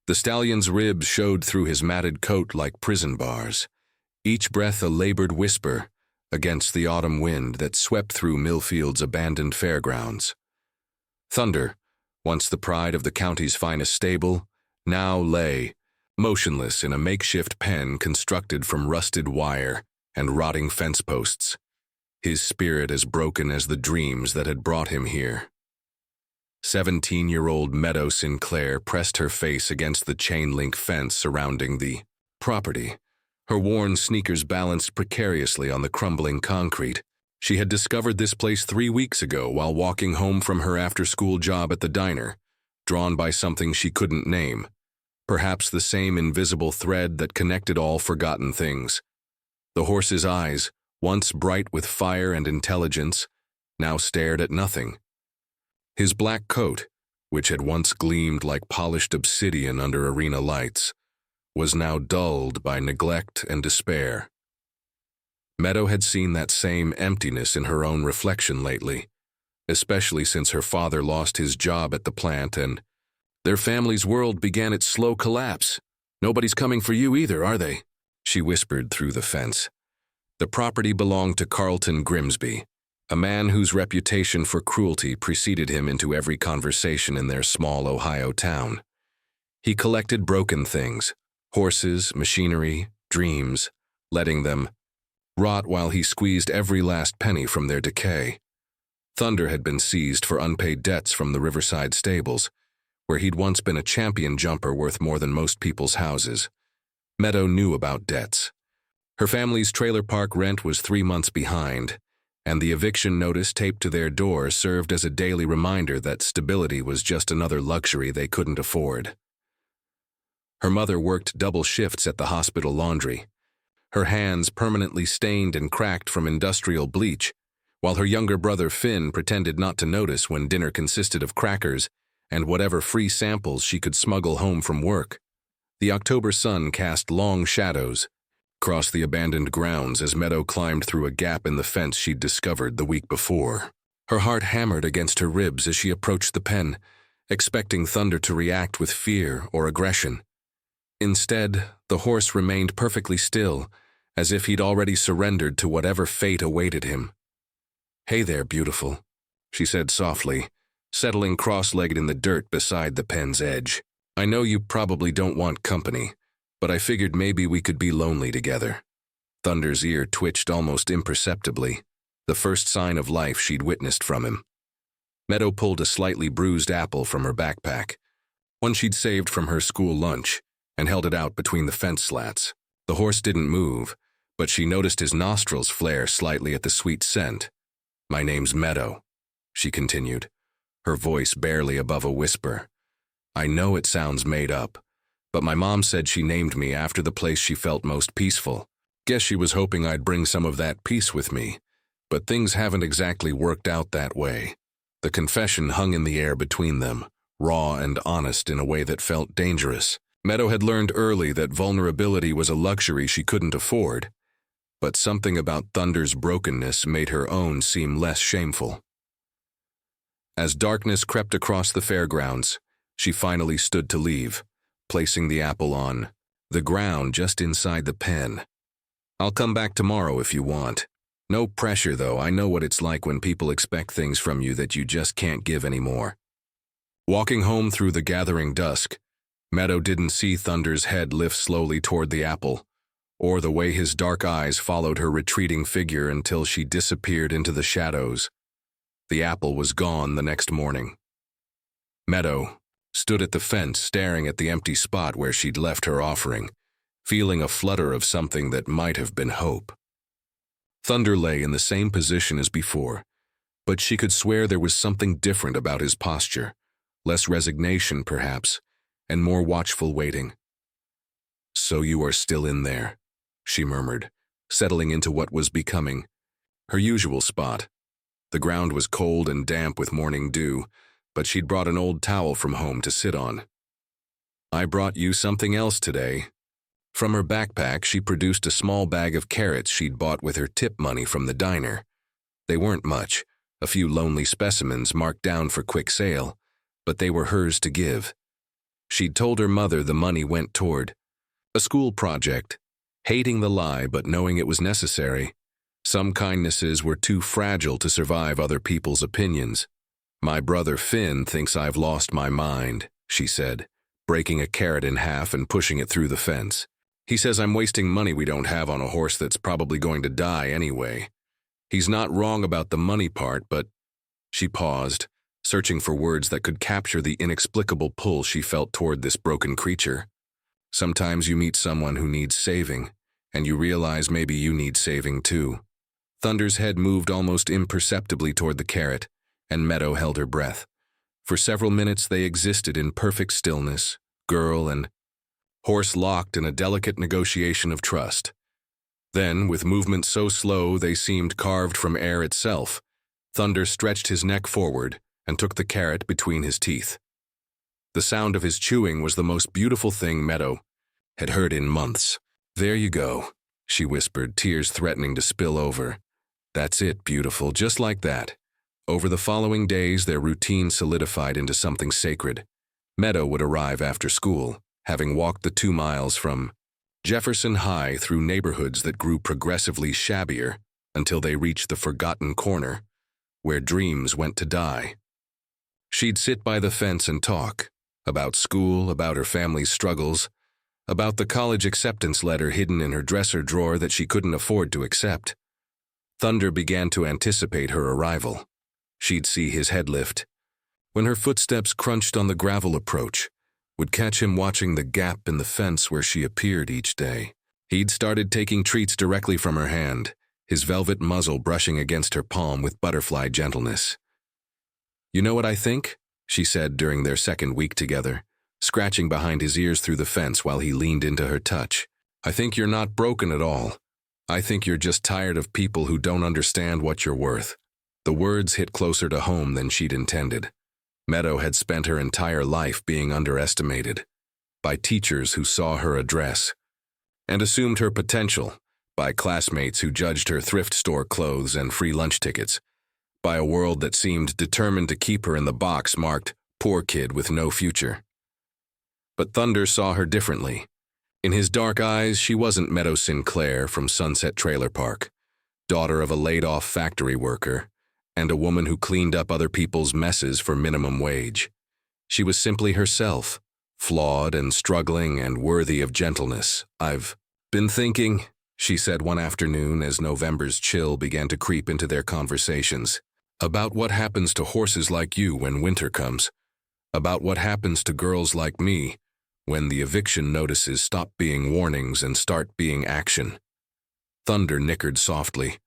The stallion's ribs showed through his matted coat like prison bars, each breath a labored whisper against the autumn wind that swept through Millfield's abandoned fairgrounds. Thunder, once the pride of the county's finest stable, now lay, motionless in a makeshift pen constructed from rusted wire and rotting fence posts, his spirit as broken as the dreams that had brought him here. 17-year-old Meadow Sinclair pressed her face against the chain-link fence surrounding the property. Her worn sneakers balanced precariously on the crumbling concrete. She had discovered this place 3 weeks ago while walking home from her after-school job at the diner, drawn by something she couldn't name, perhaps the same invisible thread that connected all forgotten things. The horse's eyes, once bright with fire and intelligence, now stared at nothing. His black coat, which had once gleamed like polished obsidian under arena lights, was now dulled by neglect and despair. Meadow had seen that same emptiness in her own reflection lately, especially since her father lost his job at the plant and their family's world began its slow collapse. "Nobody's coming for you either, are they?" she whispered through the fence. The property belonged to Carlton Grimsby, a man whose reputation for cruelty preceded him into every conversation in their small Ohio town. He collected broken things, horses, machinery, dreams, letting them rot while he squeezed every last penny from their decay. Thunder had been seized for unpaid debts from the Riverside stables, where he'd once been a champion jumper worth more than most people's houses. Meadow knew about debts. Her family's trailer park rent was 3 months behind, and the eviction notice taped to their door served as a daily reminder that stability was just another luxury they couldn't afford. Her mother worked double shifts at the hospital laundry, her hands permanently stained and cracked from industrial bleach, while her younger brother Finn pretended not to notice when dinner consisted of crackers and whatever free samples she could smuggle home from work. The October sun cast long shadows across the abandoned grounds as Meadow climbed through a gap in the fence she'd discovered the week before. Her heart hammered against her ribs as she approached the pen, expecting Thunder to react with fear or aggression. Instead, the horse remained perfectly still, as if he'd already surrendered to whatever fate awaited him. "Hey there, beautiful," she said softly, settling cross-legged in the dirt beside the pen's edge. "I know you probably don't want company, but I figured maybe we could be lonely together." Thunder's ear twitched almost imperceptibly, the first sign of life she'd witnessed from him. Meadow pulled a slightly bruised apple from her backpack, one she'd saved from her school lunch, and held it out between the fence slats. The horse didn't move, but she noticed his nostrils flare slightly at the sweet scent. "My name's Meadow," she continued, her voice barely above a whisper. "I know it sounds made up, but my mom said she named me after the place she felt most peaceful. Guess she was hoping I'd bring some of that peace with me, but things haven't exactly worked out that way." The confession hung in the air between them, raw and honest in a way that felt dangerous. Meadow had learned early that vulnerability was a luxury she couldn't afford, but something about Thunder's brokenness made her own seem less shameful. As darkness crept across the fairgrounds, she finally stood to leave, placing the apple on the ground just inside the pen. "I'll come back tomorrow if you want. No pressure, though. I know what it's like when people expect things from you that you just can't give anymore." Walking home through the gathering dusk, Meadow didn't see Thunder's head lift slowly toward the apple, or the way his dark eyes followed her retreating figure until she disappeared into the shadows. The apple was gone the next morning. Meadow stood at the fence staring at the empty spot where she'd left her offering, feeling a flutter of something that might have been hope. Thunder lay in the same position as before, but she could swear there was something different about his posture, less resignation perhaps, and more watchful waiting. "So you are still in there," she murmured, settling into what was becoming her usual spot. The ground was cold and damp with morning dew, but she'd brought an old towel from home to sit on. "I brought you something else today." From her backpack, she produced a small bag of carrots she'd bought with her tip money from the diner. They weren't much, a few lonely specimens marked down for quick sale, but they were hers to give. She'd told her mother the money went toward a school project, hating the lie but knowing it was necessary. Some kindnesses were too fragile to survive other people's opinions. "My brother Finn thinks I've lost my mind," she said, breaking a carrot in half and pushing it through the fence. "He says I'm wasting money we don't have on a horse that's probably going to die anyway. He's not wrong about the money part, but—" She paused, searching for words that could capture the inexplicable pull she felt toward this broken creature. Sometimes you meet someone who needs saving, and you realize maybe you need saving too. Thunder's head moved almost imperceptibly toward the carrot, and Meadow held her breath. For several minutes they existed in perfect stillness, girl and horse locked in a delicate negotiation of trust. Then, with movements so slow they seemed carved from air itself, Thunder stretched his neck forward and took the carrot between his teeth. The sound of his chewing was the most beautiful thing Meadow had heard in months. "There you go," she whispered, tears threatening to spill over. "That's it, beautiful, just like that." Over the following days, their routine solidified into something sacred. Meadow would arrive after school, having walked the 2 miles from Jefferson High through neighborhoods that grew progressively shabbier until they reached the forgotten corner, where dreams went to die. She'd sit by the fence and talk about school, about her family's struggles, about the college acceptance letter hidden in her dresser drawer that she couldn't afford to accept. Thunder began to anticipate her arrival. She'd see his head lift. When her footsteps crunched on the gravel approach, would catch him watching the gap in the fence where she appeared each day. He'd started taking treats directly from her hand, his velvet muzzle brushing against her palm with butterfly gentleness. "You know what I think?" she said during their second week together, scratching behind his ears through the fence while he leaned into her touch. "I think you're not broken at all. I think you're just tired of people who don't understand what you're worth." The words hit closer to home than she'd intended. Meadow had spent her entire life being underestimated by teachers who saw her address and assumed her potential, by classmates who judged her thrift store clothes and free lunch tickets, by a world that seemed determined to keep her in the box marked "poor kid with no future." But Thunder saw her differently. In his dark eyes, she wasn't Meadow Sinclair from Sunset Trailer Park, daughter of a laid-off factory worker, and a woman who cleaned up other people's messes for minimum wage. She was simply herself, flawed and struggling and worthy of gentleness. "I've been thinking," she said one afternoon as November's chill began to creep into their conversations, "about what happens to horses like you when winter comes, about what happens to girls like me when the eviction notices stop being warnings and start being action." Thunder nickered softly,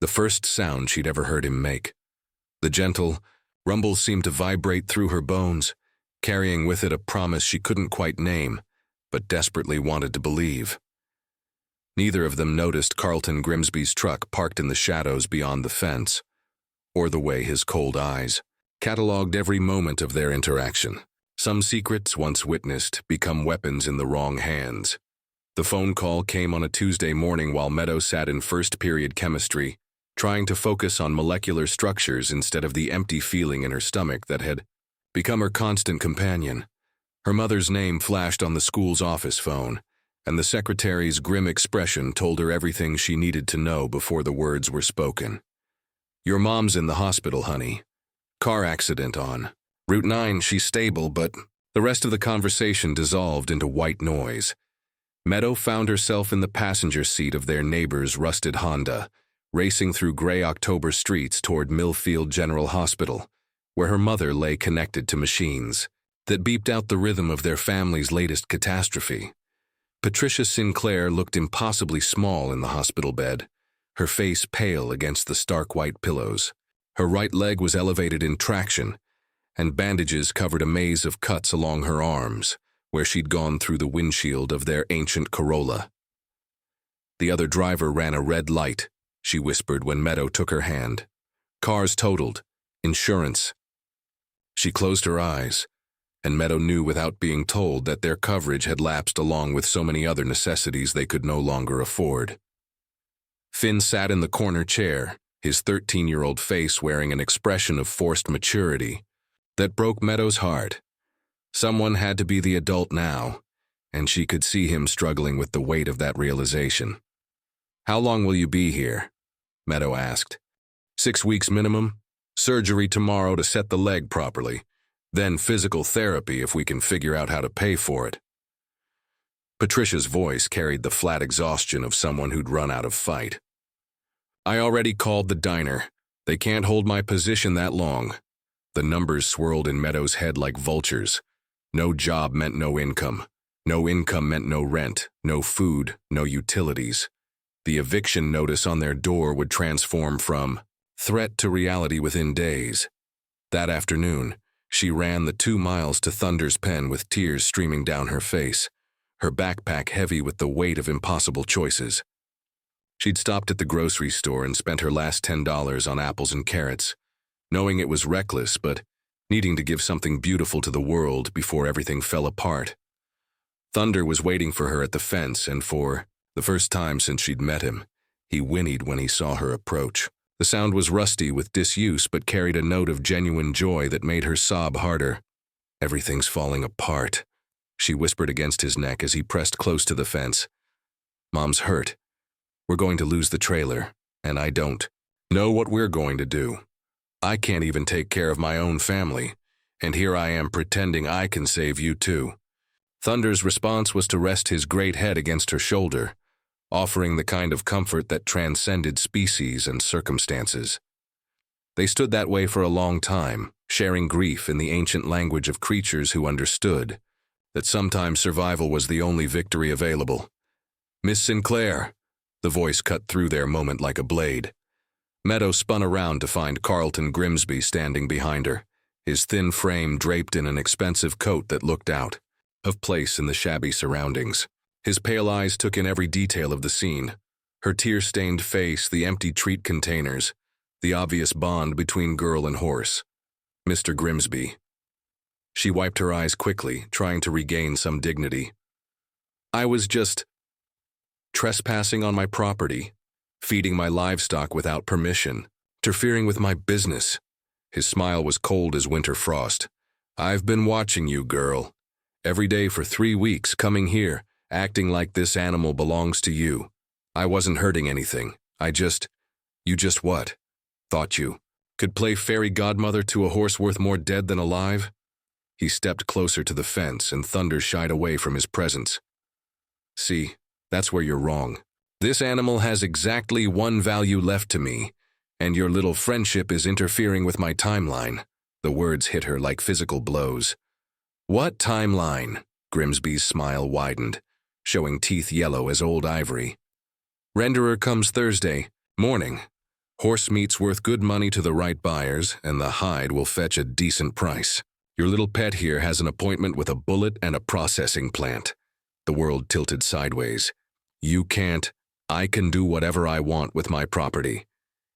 the first sound she'd ever heard him make. The gentle rumble seemed to vibrate through her bones, carrying with it a promise she couldn't quite name, but desperately wanted to believe. Neither of them noticed Carlton Grimsby's truck parked in the shadows beyond the fence, or the way his cold eyes catalogued every moment of their interaction. Some secrets, once witnessed, become weapons in the wrong hands. The phone call came on a Tuesday morning while Meadow sat in first-period chemistry, trying to focus on molecular structures instead of the empty feeling in her stomach that had become her constant companion. Her mother's name flashed on the school's office phone, and the secretary's grim expression told her everything she needed to know before the words were spoken. "Your mom's in the hospital, honey. Car accident on Route 9, she's stable," but the rest of the conversation dissolved into white noise. Meadow found herself in the passenger seat of their neighbor's rusted Honda, racing through gray October streets toward Millfield General Hospital, where her mother lay connected to machines that beeped out the rhythm of their family's latest catastrophe. Patricia Sinclair looked impossibly small in the hospital bed, her face pale against the stark white pillows. Her right leg was elevated in traction, and bandages covered a maze of cuts along her arms, where she'd gone through the windshield of their ancient Corolla. "The other driver ran a red light," she whispered when Meadow took her hand. "Cars totaled. Insurance." She closed her eyes, and Meadow knew without being told that their coverage had lapsed along with so many other necessities they could no longer afford. Finn sat in the corner chair, his 13-year-old face wearing an expression of forced maturity that broke Meadow's heart. Someone had to be the adult now, and she could see him struggling with the weight of that realization. "How long will you be here?" Meadow asked. 6 weeks minimum. Surgery tomorrow to set the leg properly. Then physical therapy if we can figure out how to pay for it. Patricia's voice carried the flat exhaustion of someone who'd run out of fight. "I already called the diner. They can't hold my position that long." The numbers swirled in Meadow's head like vultures. No job meant no income. No income meant no rent, no food, no utilities. The eviction notice on their door would transform from threat to reality within days. That afternoon, she ran the 2 miles to Thunder's pen with tears streaming down her face, her backpack heavy with the weight of impossible choices. She'd stopped at the grocery store and spent her last $10 on apples and carrots, knowing it was reckless but needing to give something beautiful to the world before everything fell apart. Thunder was waiting for her at the fence, and for the first time since she'd met him, he whinnied when he saw her approach. The sound was rusty with disuse but carried a note of genuine joy that made her sob harder. "Everything's falling apart," she whispered against his neck as he pressed close to the fence. "Mom's hurt. We're going to lose the trailer, and I don't know what we're going to do. I can't even take care of my own family, and here I am pretending I can save you too." Thunder's response was to rest his great head against her shoulder, offering the kind of comfort that transcended species and circumstances. They stood that way for a long time, sharing grief in the ancient language of creatures who understood that sometimes survival was the only victory available. "Miss Sinclair," the voice cut through their moment like a blade. Meadow spun around to find Carlton Grimsby standing behind her, his thin frame draped in an expensive coat that looked out of place in the shabby surroundings. His pale eyes took in every detail of the scene, her tear-stained face, the empty treat containers, the obvious bond between girl and horse. "Mr. Grimsby." She wiped her eyes quickly, trying to regain some dignity. "I was just trespassing on my property, feeding my livestock without permission, interfering with my business." His smile was cold as winter frost. "I've been watching you, girl. Every day for 3 weeks, coming here, acting like this animal belongs to you. I wasn't hurting anything. You just what? Thought you could play fairy godmother to a horse worth more dead than alive?" He stepped closer to the fence, and Thunder shied away from his presence. "See, that's where you're wrong. This animal has exactly one value left to me, and your little friendship is interfering with my timeline." The words hit her like physical blows. "What timeline?" Grimsby's smile widened, showing teeth yellow as old ivory. "Renderer comes Thursday morning. Horse meat's worth good money to the right buyers, and the hide will fetch a decent price. Your little pet here has an appointment with a bullet and a processing plant." The world tilted sideways. "You can't. I can do whatever I want with my property,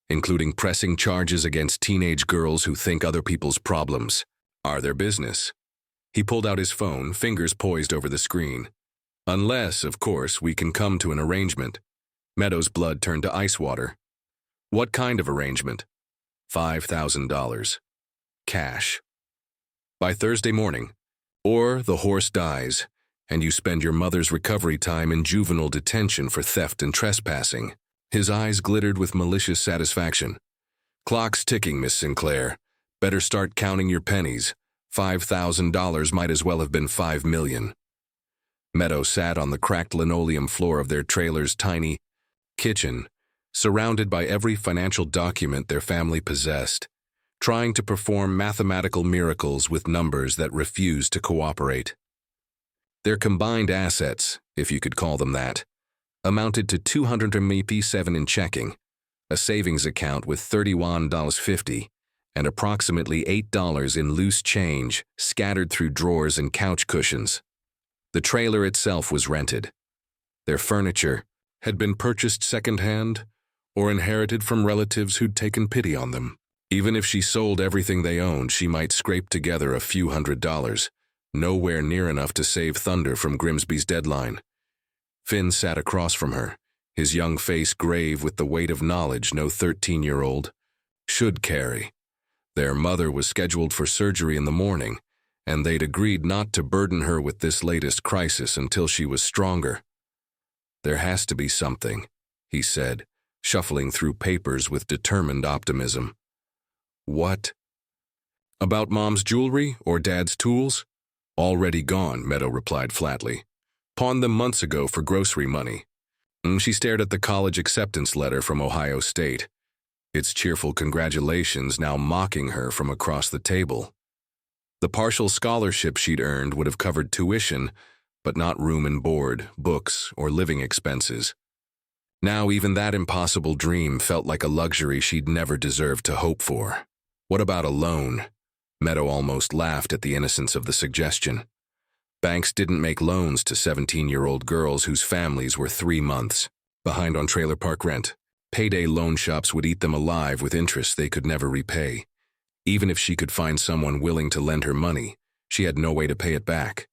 including pressing charges against teenage girls who think other people's problems are their business." He pulled out his phone, fingers poised over the screen. "Unless, of course, we can come to an arrangement." Meadow's blood turned to ice water. "What kind of arrangement?" $5,000. Cash. By Thursday morning. Or the horse dies, and you spend your mother's recovery time in juvenile detention for theft and trespassing." His eyes glittered with malicious satisfaction. "Clock's ticking, Miss Sinclair. Better start counting your pennies. $5,000 might as well have been 5 million. Meadow sat on the cracked linoleum floor of their trailer's tiny kitchen, surrounded by every financial document their family possessed, trying to perform mathematical miracles with numbers that refused to cooperate. Their combined assets, if you could call them that, amounted to $287 in checking, a savings account with $31.50, and approximately $8 in loose change scattered through drawers and couch cushions. The trailer itself was rented. Their furniture had been purchased secondhand or inherited from relatives who'd taken pity on them. Even if she sold everything they owned, she might scrape together a few $100s, nowhere near enough to save Thunder from Grimsby's deadline. Finn sat across from her, his young face grave with the weight of knowledge no 13-year-old should carry. Their mother was scheduled for surgery in the morning, and they'd agreed not to burden her with this latest crisis until she was stronger. "There has to be something," he said, shuffling through papers with determined optimism. "What?" "About Mom's jewelry or Dad's tools?" "Already gone," Meadow replied flatly. "Pawned them months ago for grocery money." She stared at the college acceptance letter from Ohio State, its cheerful congratulations now mocking her from across the table. The partial scholarship she'd earned would have covered tuition, but not room and board, books, or living expenses. Now even that impossible dream felt like a luxury she'd never deserved to hope for. What about a loan? Meadow almost laughed at the innocence of the suggestion. Banks didn't make loans to 17-year-old girls whose families were 3 months behind on trailer park rent. Payday loan shops would eat them alive with interest they could never repay. Even if she could find someone willing to lend her money, she had no way to pay it back.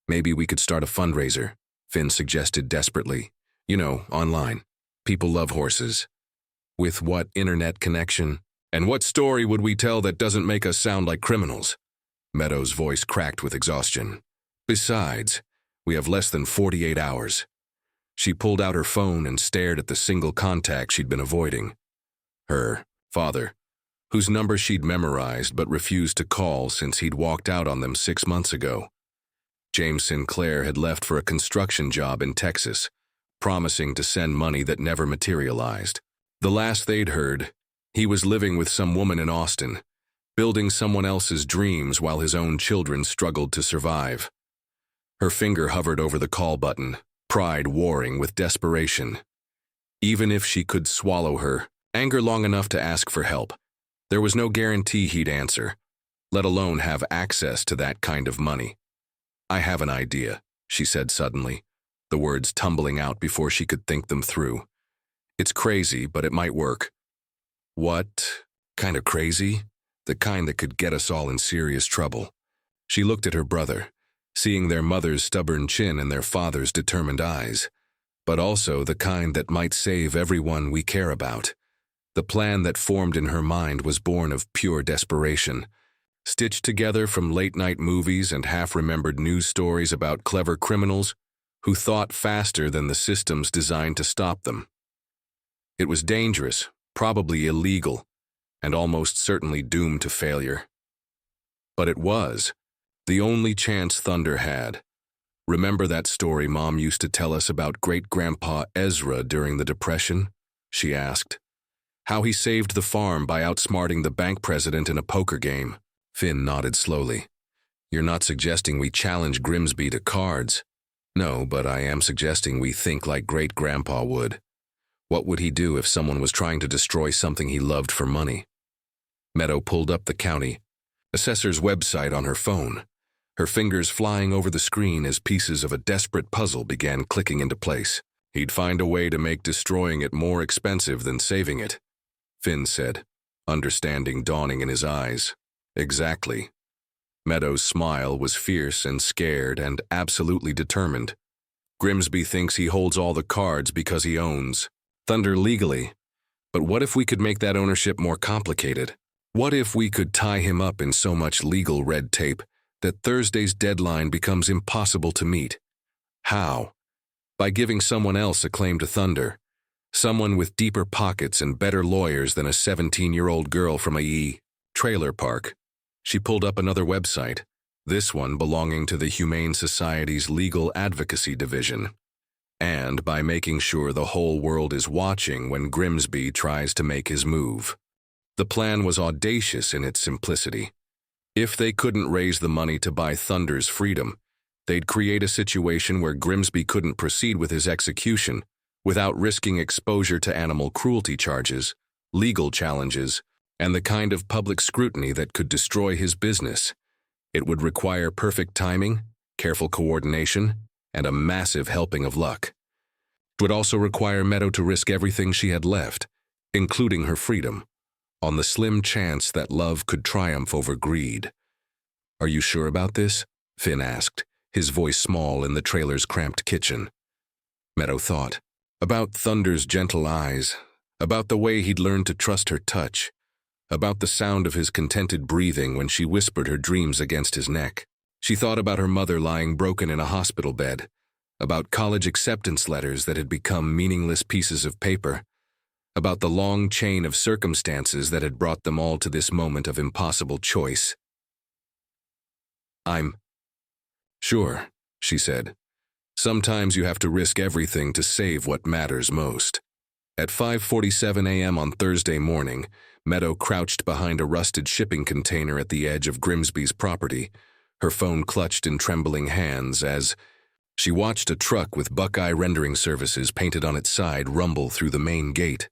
"Maybe we could start a fundraiser," Finn suggested desperately. "You know, online. People love horses." "With what internet connection? And what story would we tell that doesn't make us sound like criminals?" Meadow's voice cracked with exhaustion. "Besides, we have less than 48 hours. She pulled out her phone and stared at the single contact she'd been avoiding. Her father, whose number she'd memorized but refused to call since he'd walked out on them 6 months ago. James Sinclair had left for a construction job in Texas, promising to send money that never materialized. The last they'd heard, he was living with some woman in Austin, building someone else's dreams while his own children struggled to survive. Her finger hovered over the call button, pride warring with desperation. Even if she could swallow her anger long enough to ask for help, there was no guarantee he'd answer, let alone have access to that kind of money. "I have an idea," she said suddenly, the words tumbling out before she could think them through. "It's crazy, but it might work." "What kind of crazy?" "The kind that could get us all in serious trouble." She looked at her brother, seeing their mother's stubborn chin and their father's determined eyes, but also the kind that might save everyone we care about. The plan that formed in her mind was born of pure desperation, stitched together from late-night movies and half-remembered news stories about clever criminals who thought faster than the systems designed to stop them. It was dangerous, probably illegal, and almost certainly doomed to failure. But it was the only chance Thunder had. "Remember that story Mom used to tell us about great-grandpa Ezra during the Depression?" she asked. "How he saved the farm by outsmarting the bank president in a poker game." Finn nodded slowly. "You're not suggesting we challenge Grimsby to cards?" "No, but I am suggesting we think like great-grandpa would. What would he do if someone was trying to destroy something he loved for money?" Meadow pulled up the county assessor's website on her phone, her fingers flying over the screen as pieces of a desperate puzzle began clicking into place. "He'd find a way to make destroying it more expensive than saving it," Finn said, understanding dawning in his eyes. "Exactly." Meadow's smile was fierce and scared and absolutely determined. "Grimsby thinks he holds all the cards because he owns Thunder legally. But what if we could make that ownership more complicated? What if we could tie him up in so much legal red tape that Thursday's deadline becomes impossible to meet? How? By giving someone else a claim to Thunder. Someone with deeper pockets and better lawyers than a 17-year-old girl from a trailer park. She pulled up another website, this one belonging to the Humane Society's Legal Advocacy Division. And by making sure the whole world is watching when Grimsby tries to make his move. The plan was audacious in its simplicity. If they couldn't raise the money to buy Thunder's freedom, they'd create a situation where Grimsby couldn't proceed with his execution without risking exposure to animal cruelty charges, legal challenges, and the kind of public scrutiny that could destroy his business. It would require perfect timing, careful coordination, and a massive helping of luck. It would also require Meadow to risk everything she had left, including her freedom, on the slim chance that love could triumph over greed. "Are you sure about this?" Finn asked, his voice small in the trailer's cramped kitchen. Meadow thought. About Thunder's gentle eyes, about the way he'd learned to trust her touch, about the sound of his contented breathing when she whispered her dreams against his neck. She thought about her mother lying broken in a hospital bed, about college acceptance letters that had become meaningless pieces of paper, about the long chain of circumstances that had brought them all to this moment of impossible choice. "I'm sure," she said. "Sometimes you have to risk everything to save what matters most." At 5:47 a.m. on Thursday morning, Meadow crouched behind a rusted shipping container at the edge of Grimsby's property, her phone clutched in trembling hands as she watched a truck with Buckeye Rendering Services painted on its side rumble through the main gate.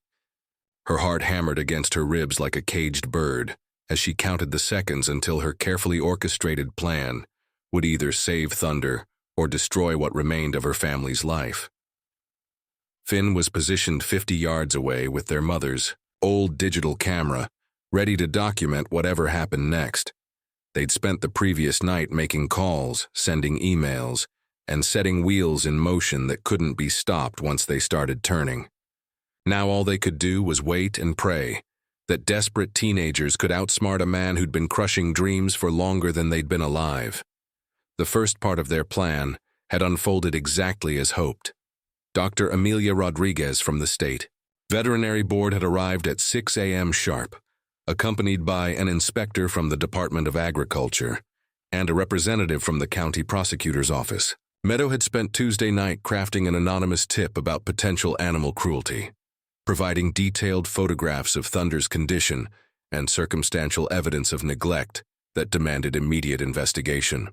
Her heart hammered against her ribs like a caged bird as she counted the seconds until her carefully orchestrated plan would either save Thunder or destroy what remained of her family's life. Finn was positioned 50 yards away with their mother's old digital camera, ready to document whatever happened next. They'd spent the previous night making calls, sending emails, and setting wheels in motion that couldn't be stopped once they started turning. Now all they could do was wait and pray that desperate teenagers could outsmart a man who'd been crushing dreams for longer than they'd been alive. The first part of their plan had unfolded exactly as hoped. Dr. Amelia Rodriguez from the state veterinary board had arrived at 6 a.m. sharp, accompanied by an inspector from the Department of Agriculture and a representative from the county prosecutor's office. Meadow had spent Tuesday night crafting an anonymous tip about potential animal cruelty, providing detailed photographs of Thunder's condition and circumstantial evidence of neglect that demanded immediate investigation.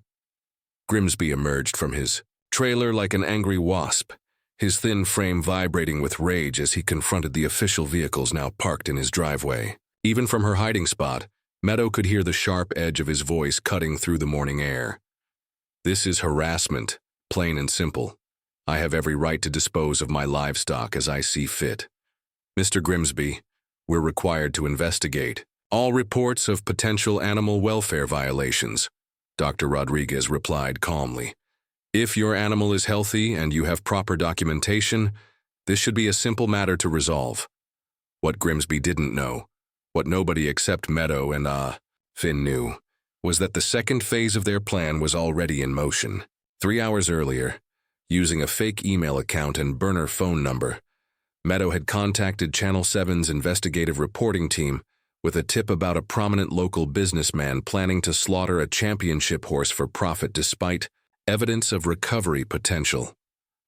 Grimsby emerged from his trailer like an angry wasp, his thin frame vibrating with rage as he confronted the official vehicles now parked in his driveway. Even from her hiding spot, Meadow could hear the sharp edge of his voice cutting through the morning air. "This is harassment, plain and simple. I have every right to dispose of my livestock as I see fit. Mr. Grimsby, we're required to investigate all reports of potential animal welfare violations," Dr. Rodriguez replied calmly. "If your animal is healthy and you have proper documentation, this should be a simple matter to resolve." What Grimsby didn't know, what nobody except Meadow and Finn knew, was that the second phase of their plan was already in motion. 3 hours earlier, using a fake email account and burner phone number, Meadow had contacted Channel 7's investigative reporting team with a tip about a prominent local businessman planning to slaughter a championship horse for profit despite evidence of recovery potential.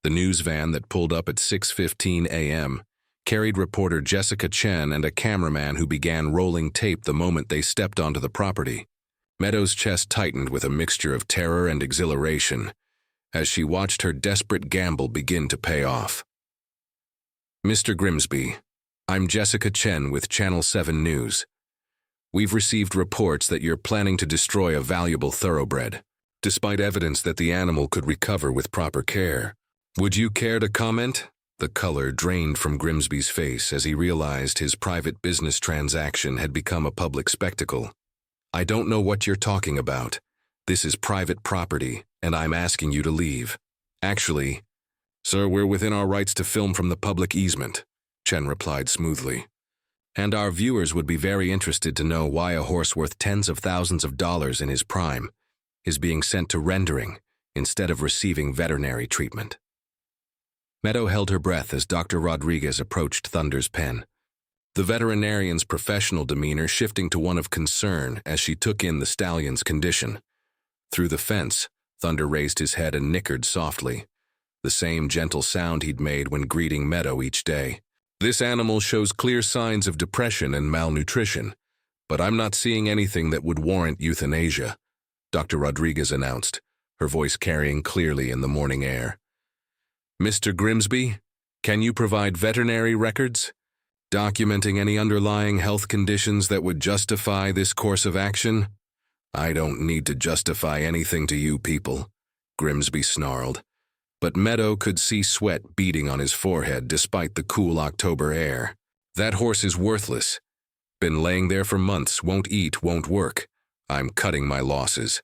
The news van that pulled up at 6:15 a.m. carried reporter Jessica Chen and a cameraman who began rolling tape the moment they stepped onto the property. Meadow's chest tightened with a mixture of terror and exhilaration as she watched her desperate gamble begin to pay off. "Mr. Grimsby, I'm Jessica Chen with Channel 7 News. We've received reports that you're planning to destroy a valuable thoroughbred, despite evidence that the animal could recover with proper care. Would you care to comment?" The color drained from Grimsby's face as he realized his private business transaction had become a public spectacle. "I don't know what you're talking about. This is private property, and I'm asking you to leave." "Actually, sir, we're within our rights to film from the public easement," Chen replied smoothly. "And our viewers would be very interested to know why a horse worth tens of thousands of dollars in his prime is being sent to rendering instead of receiving veterinary treatment." Meadow held her breath as Dr. Rodriguez approached Thunder's pen, the veterinarian's professional demeanor shifting to one of concern as she took in the stallion's condition. Through the fence, Thunder raised his head and nickered softly, the same gentle sound he'd made when greeting Meadow each day. "This animal shows clear signs of depression and malnutrition, but I'm not seeing anything that would warrant euthanasia," Dr. Rodriguez announced, her voice carrying clearly in the morning air. "Mr. Grimsby, can you provide veterinary records, documenting any underlying health conditions that would justify this course of action?" "I don't need to justify anything to you people," Grimsby snarled, but Meadow could see sweat beading on his forehead despite the cool October air. "That horse is worthless. Been laying there for months, won't eat, won't work. I'm cutting my losses."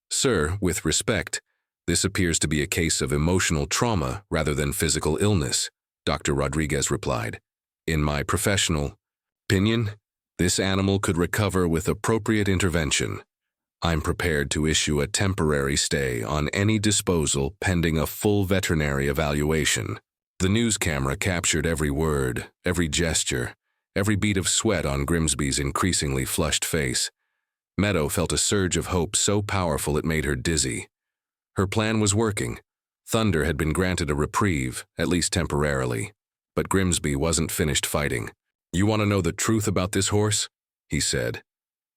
"Sir, with respect, this appears to be a case of emotional trauma rather than physical illness," Dr. Rodriguez replied. "In my professional opinion, This animal could recover with appropriate intervention. I'm prepared to issue a temporary stay on any disposal pending a full veterinary evaluation. The news camera captured every word, every gesture, every bead of sweat on Grimsby's increasingly flushed face. Meadow felt a surge of hope so powerful it made her dizzy. Her plan was working. Thunder had been granted a reprieve, at least temporarily. But Grimsby wasn't finished fighting. "You want to know the truth about this horse?" he said,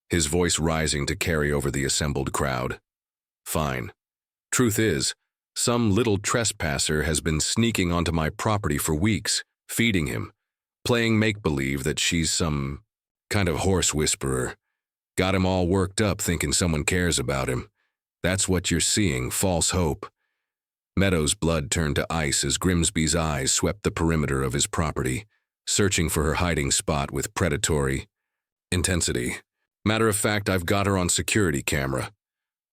his voice rising to carry over the assembled crowd. "Fine. Truth is, some little trespasser has been sneaking onto my property for weeks, feeding him, playing make-believe that she's some kind of horse whisperer. Got him all worked up thinking someone cares about him. That's what you're seeing, false hope." Meadow's blood turned to ice as Grimsby's eyes swept the perimeter of his property, searching for her hiding spot with predatory intensity. "Matter of fact, I've got her on security camera.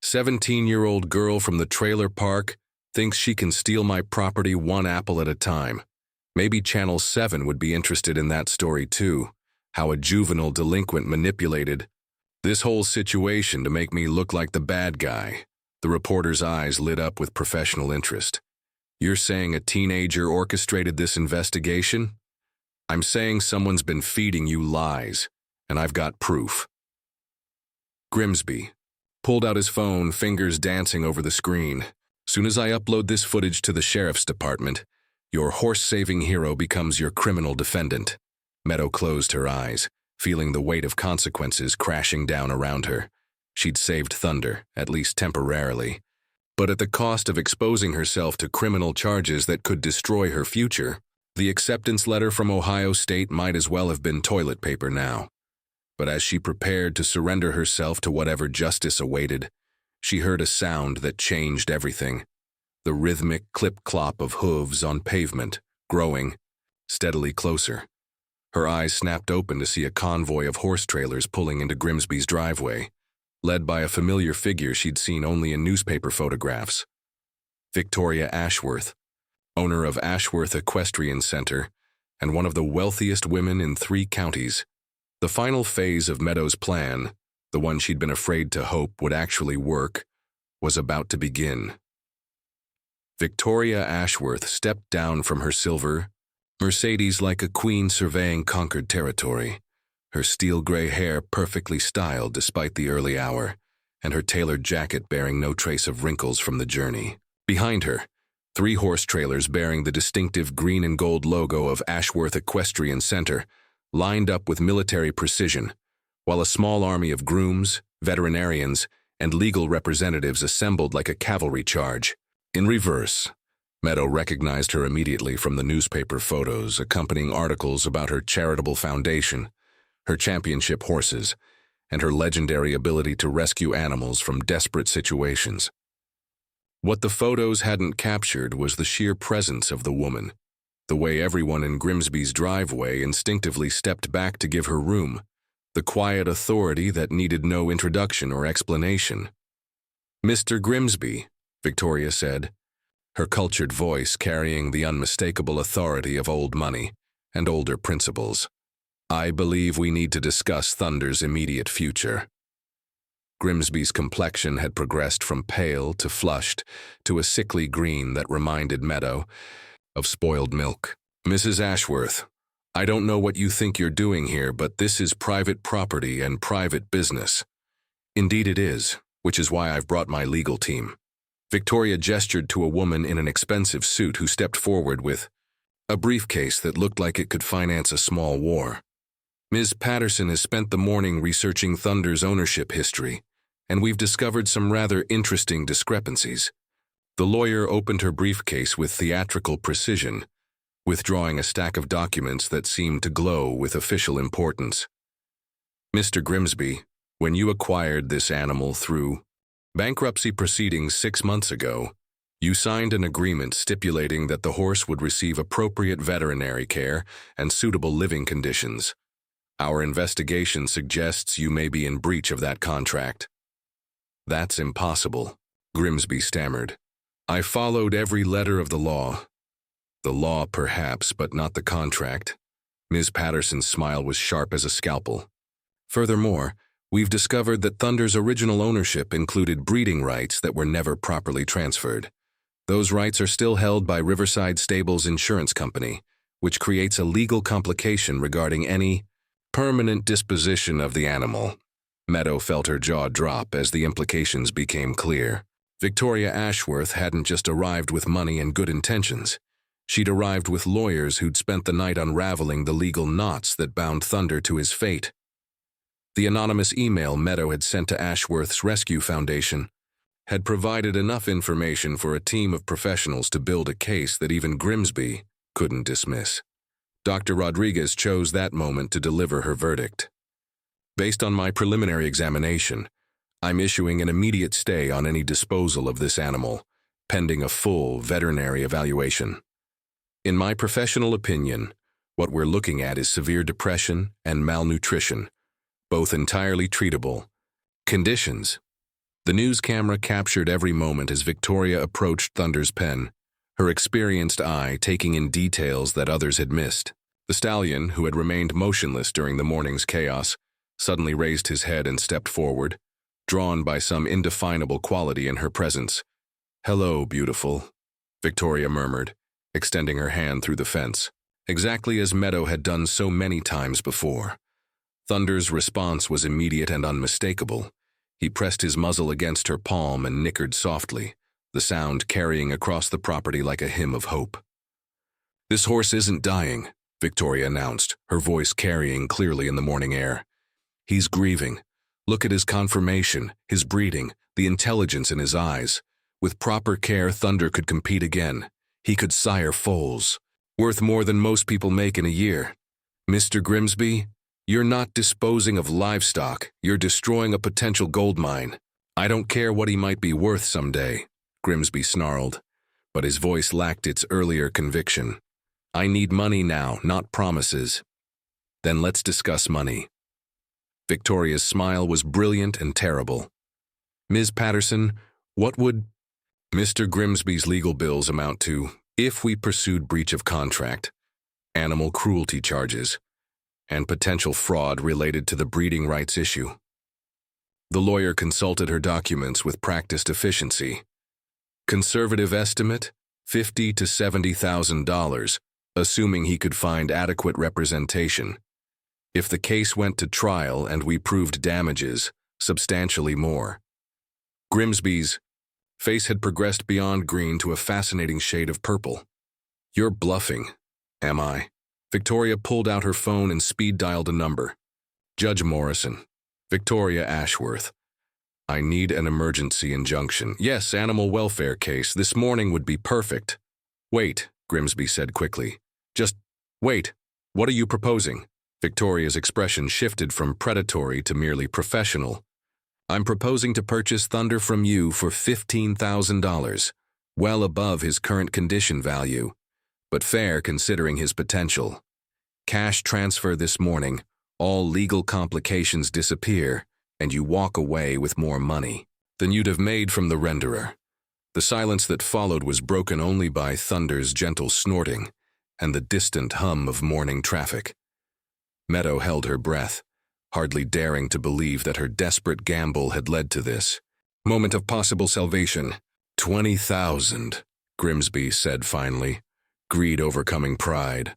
17-year-old girl from the trailer park thinks she can steal my property one apple at a time. Maybe Channel 7 would be interested in that story too, how a juvenile delinquent manipulated this whole situation to make me look like the bad guy." The reporter's eyes lit up with professional interest. "You're saying a teenager orchestrated this investigation?" "I'm saying someone's been feeding you lies, and I've got proof." Grimsby pulled out his phone, fingers dancing over the screen. "Soon as I upload this footage to the sheriff's department, your horse-saving hero becomes your criminal defendant." Meadow closed her eyes, feeling the weight of consequences crashing down around her. She'd saved Thunder, at least temporarily, but at the cost of exposing herself to criminal charges that could destroy her future. The acceptance letter from Ohio State might as well have been toilet paper now. But as she prepared to surrender herself to whatever justice awaited, she heard a sound that changed everything. The rhythmic clip-clop of hooves on pavement, growing steadily closer. Her eyes snapped open to see a convoy of horse trailers pulling into Grimsby's driveway, led by a familiar figure she'd seen only in newspaper photographs. Victoria Ashworth, owner of Ashworth Equestrian Center and one of the wealthiest women in 3 counties. The final phase of Meadow's plan, the one she'd been afraid to hope would actually work, was about to begin. Victoria Ashworth stepped down from her silver Mercedes like a queen surveying conquered territory, her steel-gray hair perfectly styled despite the early hour, and her tailored jacket bearing no trace of wrinkles from the journey. Behind her, 3 horse trailers bearing the distinctive green and gold logo of Ashworth Equestrian Center lined up with military precision, while a small army of grooms, veterinarians, and legal representatives assembled like a cavalry charge. In reverse, Meadow recognized her immediately from the newspaper photos accompanying articles about her charitable foundation, her championship horses, and her legendary ability to rescue animals from desperate situations. What the photos hadn't captured was the sheer presence of the woman, the way everyone in Grimsby's driveway instinctively stepped back to give her room, the quiet authority that needed no introduction or explanation. "Mr. Grimsby," Victoria said, her cultured voice carrying the unmistakable authority of old money and older principles. "I believe we need to discuss Thunder's immediate future." Grimsby's complexion had progressed from pale to flushed to a sickly green that reminded Meadow of spoiled milk. "Mrs. Ashworth, I don't know what you think you're doing here, but this is private property and private business." "Indeed it is, which is why I've brought my legal team." Victoria gestured to a woman in an expensive suit who stepped forward with a briefcase that looked like it could finance a small war. "Ms. Patterson has spent the morning researching Thunder's ownership history, and we've discovered some rather interesting discrepancies." The lawyer opened her briefcase with theatrical precision, withdrawing a stack of documents that seemed to glow with official importance. "Mr. Grimsby, when you acquired this animal through bankruptcy proceedings 6 months ago, you signed an agreement stipulating that the horse would receive appropriate veterinary care and suitable living conditions. Our investigation suggests you may be in breach of that contract." "That's impossible," Grimsby stammered. "I followed every letter of the law." "The law, perhaps, but not the contract." Ms. Patterson's smile was sharp as a scalpel. Furthermore, we've discovered that Thunder's original ownership included breeding rights that were never properly transferred. Those rights are still held by Riverside Stables Insurance Company, which creates a legal complication regarding any permanent disposition of the animal. Meadow felt her jaw drop as the implications became clear. Victoria Ashworth hadn't just arrived with money and good intentions. She'd arrived with lawyers who'd spent the night unraveling the legal knots that bound Thunder to his fate. The anonymous email Meadow had sent to Ashworth's Rescue Foundation had provided enough information for a team of professionals to build a case that even Grimsby couldn't dismiss. Dr. Rodriguez chose that moment to deliver her verdict. Based on my preliminary examination, I'm issuing an immediate stay on any disposal of this animal, pending a full veterinary evaluation. In my professional opinion, what we're looking at is severe depression and malnutrition, both entirely treatable conditions. The news camera captured every moment as Victoria approached Thunder's pen, her experienced eye taking in details that others had missed. The stallion, who had remained motionless during the morning's chaos, suddenly raised his head and stepped forward, drawn by some indefinable quality in her presence. "Hello, beautiful," Victoria murmured, extending her hand through the fence, exactly as Meadow had done so many times before. Thunder's response was immediate and unmistakable. He pressed his muzzle against her palm and nickered softly, the sound carrying across the property like a hymn of hope. "This horse isn't dying," Victoria announced, her voice carrying clearly in the morning air. "He's grieving. Look at his conformation, his breeding, the intelligence in his eyes. With proper care, Thunder could compete again. He could sire foals, worth more than most people make in a year. Mr. Grimsby, you're not disposing of livestock, you're destroying a potential gold mine. I don't care what he might be worth someday," Grimsby snarled, but his voice lacked its earlier conviction. "I need money now, not promises." "Then let's discuss money." Victoria's smile was brilliant and terrible. "Ms. Patterson, what would Mr. Grimsby's legal bills amount to if we pursued breach of contract, animal cruelty charges, and potential fraud related to the breeding rights issue?" The lawyer consulted her documents with practiced efficiency. "Conservative estimate, $50,000 to $70,000, assuming he could find adequate representation. If the case went to trial and we proved damages, substantially more." Grimsby's face had progressed beyond green to a fascinating shade of purple. "You're bluffing, am I?" Victoria pulled out her phone and speed-dialed a number. "Judge Morrison. Victoria Ashworth. I need an emergency injunction. Yes, animal welfare case. This morning would be perfect." "Wait," Grimsby said quickly. "Just wait. What are you proposing?" Victoria's expression shifted from predatory to merely professional. "I'm proposing to purchase Thunder from you for $15,000, well above his current condition value, but fair considering his potential. Cash transfer this morning, all legal complications disappear, and you walk away with more money than you'd have made from the renderer." The silence that followed was broken only by Thunder's gentle snorting and the distant hum of morning traffic. Meadow held her breath, hardly daring to believe that her desperate gamble had led to this moment of possible salvation. "20,000, Grimsby said finally, greed overcoming pride.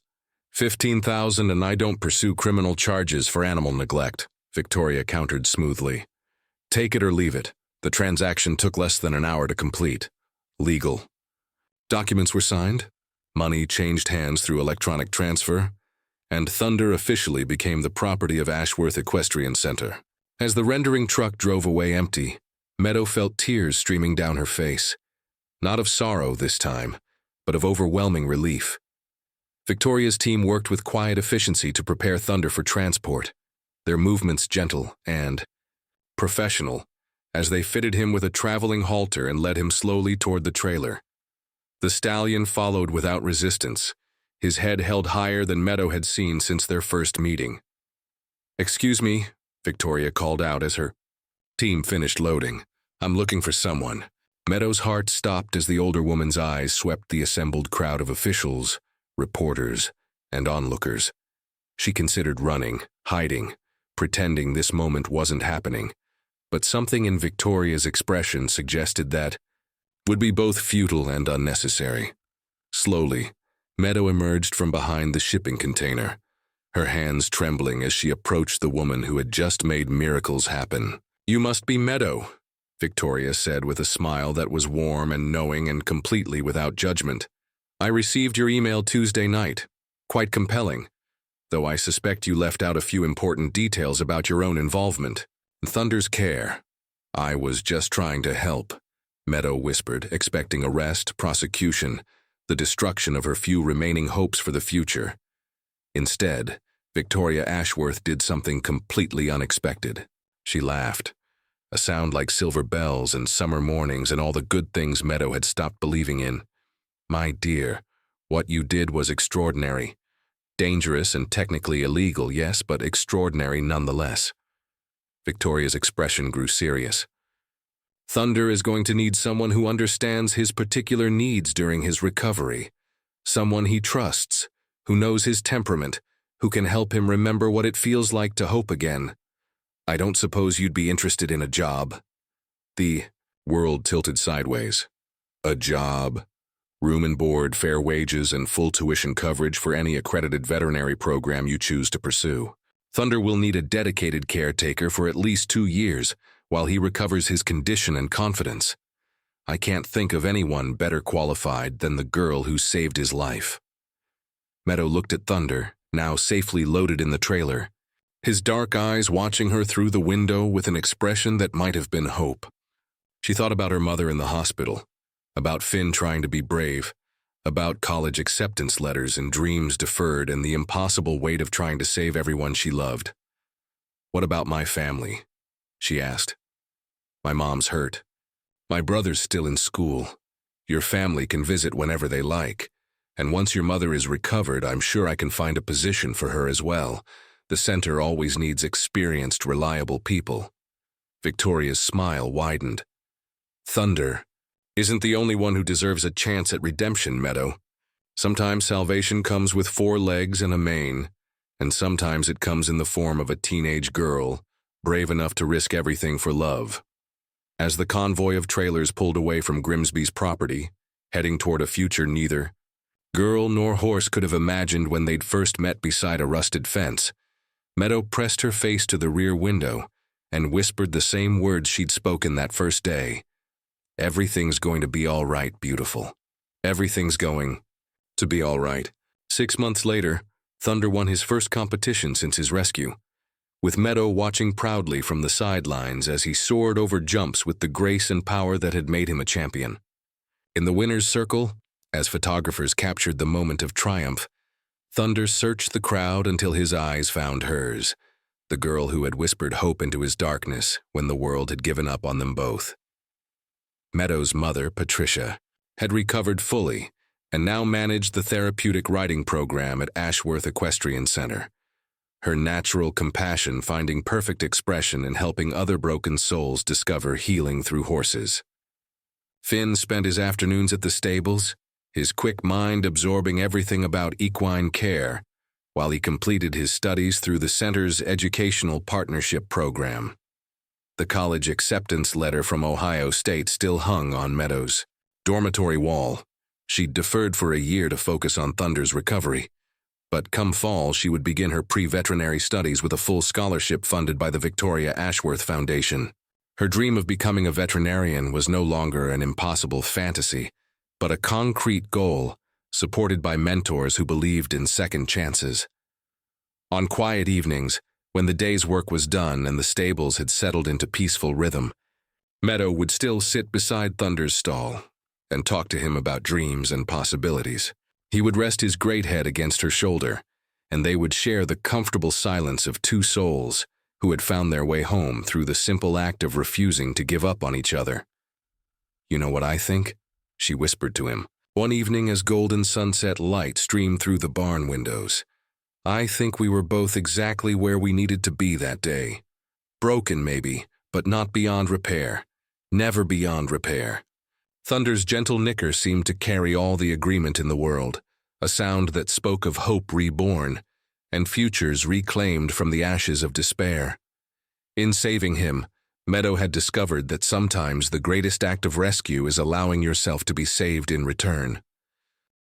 "15,000 and I don't pursue criminal charges for animal neglect," Victoria countered smoothly. "Take it or leave it. The transaction took less than an hour to complete. Legal." Documents were signed, money changed hands through electronic transfer, and Thunder officially became the property of Ashworth Equestrian Center. As the rendering truck drove away empty, Meadow felt tears streaming down her face. Not of sorrow this time, but of overwhelming relief. Victoria's team worked with quiet efficiency to prepare Thunder for transport, their movements gentle and professional, as they fitted him with a traveling halter and led him slowly toward the trailer. The stallion followed without resistance, his head held higher than Meadow had seen since their first meeting. "Excuse me," Victoria called out as her team finished loading. "I'm looking for someone." Meadow's heart stopped as the older woman's eyes swept the assembled crowd of officials, reporters, and onlookers. She considered running, hiding, pretending this moment wasn't happening, but something in Victoria's expression suggested that would be both futile and unnecessary. Slowly, Meadow emerged from behind the shipping container, her hands trembling as she approached the woman who had just made miracles happen. "You must be Meadow," Victoria said with a smile that was warm and knowing and completely without judgment. "I received your email Tuesday night. Quite compelling, though I suspect you left out a few important details about your own involvement. Thunder's care. I was just trying to help," Meadow whispered, expecting arrest, prosecution, the destruction of her few remaining hopes for the future. Instead, Victoria Ashworth did something completely unexpected. She laughed, a sound like silver bells and summer mornings and all the good things Meadow had stopped believing in. "My dear, what you did was extraordinary. Dangerous and technically illegal, yes, but extraordinary nonetheless." Victoria's expression grew serious. "Thunder is going to need someone who understands his particular needs during his recovery. Someone he trusts, who knows his temperament, who can help him remember what it feels like to hope again. I don't suppose you'd be interested in a job." The world tilted sideways. "A job? Room and board, fair wages, and full tuition coverage for any accredited veterinary program you choose to pursue. Thunder will need a dedicated caretaker for at least 2 years while he recovers his condition and confidence. I can't think of anyone better qualified than the girl who saved his life." Meadow looked at Thunder, now safely loaded in the trailer, his dark eyes watching her through the window with an expression that might have been hope. She thought about her mother in the hospital, about Finn trying to be brave, about college acceptance letters and dreams deferred and the impossible weight of trying to save everyone she loved. "What about my family?" she asked. "My mom's hurt. My brother's still in school. Your family can visit whenever they like. And once your mother is recovered, I'm sure I can find a position for her as well. The center always needs experienced, reliable people." Victoria's smile widened. "Thunder isn't the only one who deserves a chance at redemption, Meadow. Sometimes salvation comes with 4 legs and a mane, and sometimes it comes in the form of a teenage girl, brave enough to risk everything for love." As the convoy of trailers pulled away from Grimsby's property, heading toward a future neither girl nor horse could have imagined when they'd first met beside a rusted fence, Meadow pressed her face to the rear window and whispered the same words she'd spoken that first day. "Everything's going to be all right, beautiful. Everything's going to be all right." 6 months later, Thunder won his first competition since his rescue, with Meadow watching proudly from the sidelines as he soared over jumps with the grace and power that had made him a champion. In the winner's circle, as photographers captured the moment of triumph, Thunder searched the crowd until his eyes found hers, the girl who had whispered hope into his darkness when the world had given up on them both. Meadow's mother, Patricia, had recovered fully and now managed the therapeutic riding program at Ashworth Equestrian Center, her natural compassion finding perfect expression in helping other broken souls discover healing through horses. Finn spent his afternoons at the stables, his quick mind absorbing everything about equine care, while he completed his studies through the center's educational partnership program. The college acceptance letter from Ohio State still hung on Meadow's dormitory wall. She'd deferred for a year to focus on Thunder's recovery, but come fall she would begin her pre-veterinary studies with a full scholarship funded by the Victoria Ashworth Foundation. Her dream of becoming a veterinarian was no longer an impossible fantasy, but a concrete goal, supported by mentors who believed in second chances. On quiet evenings, when the day's work was done and the stables had settled into peaceful rhythm, Meadow would still sit beside Thunder's stall and talk to him about dreams and possibilities. He would rest his great head against her shoulder, and they would share the comfortable silence of 2 souls who had found their way home through the simple act of refusing to give up on each other. "You know what I think?" she whispered to him, one evening as golden sunset light streamed through the barn windows. "I think we were both exactly where we needed to be that day. Broken maybe, but not beyond repair. Never beyond repair." Thunder's gentle nicker seemed to carry all the agreement in the world, a sound that spoke of hope reborn, and futures reclaimed from the ashes of despair. In saving him, Meadow had discovered that sometimes the greatest act of rescue is allowing yourself to be saved in return.